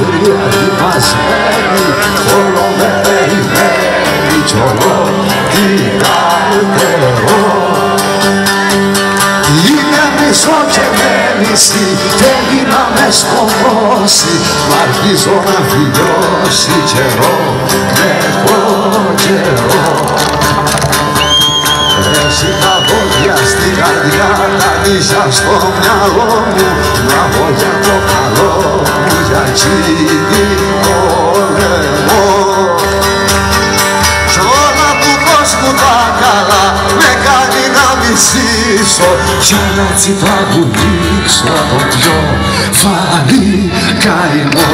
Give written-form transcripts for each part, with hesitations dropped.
αγρίοι μαζμένοι, όλο με περιμένει κι όλο κοιτάει καιρό. Είναι μισό και με μισή και έγινα με σκοτώσει, μ' αρχίζω να φιλιώσει καιρό με καιρό. Εσύ τα πόδια στην καρδιά, τα νύχια στο μυαλό μου, να πω για το καλό μου, για κοινικό λαιμό. Κι όλα του κόσμου τα καλά με κάνει να μισήσω, κι να έτσι θα βουλήξω το πιο φανή καημό.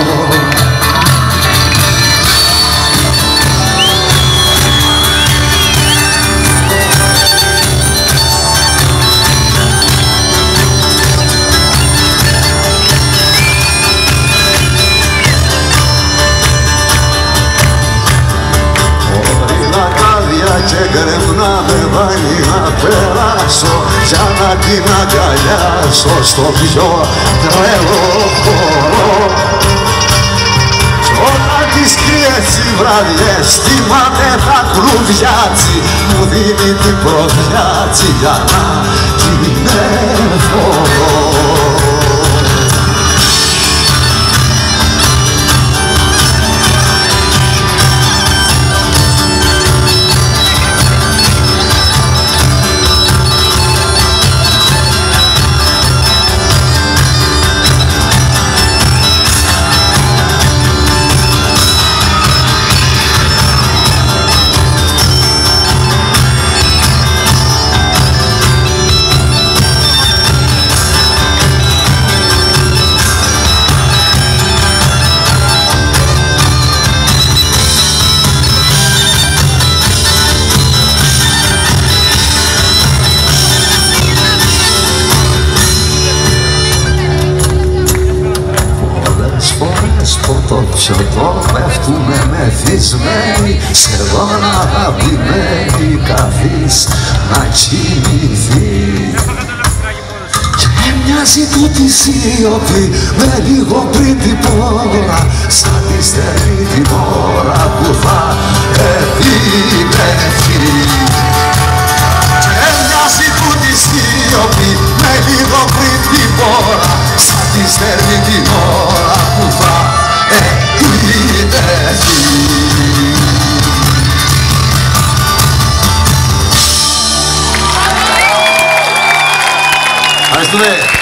Και γκρεμνά με βάνει να περάσω για να την αγκαλιάσω στο πιο τρελό χώρο. Κι όλα τις κρύες οι βραδιές θυμάται τα κρουδιάτσι, μου δίνει την προδιάτσι για να κινεύω. Το πιωτό πέφτουμε μεθυσμένοι, σχεδόν αγαπημένοι, καθείς να κοιμηθεί. Και μοιάζει τούτη σιωπή με λίγο πριν την πόρα, σαν τη στερή την ώρα που θα επιμεθεί. Και μοιάζει τούτη σιωπή με λίγο πριν την πόρα, σαν τη στερή την ώρα που θα Ευχαριστούμε.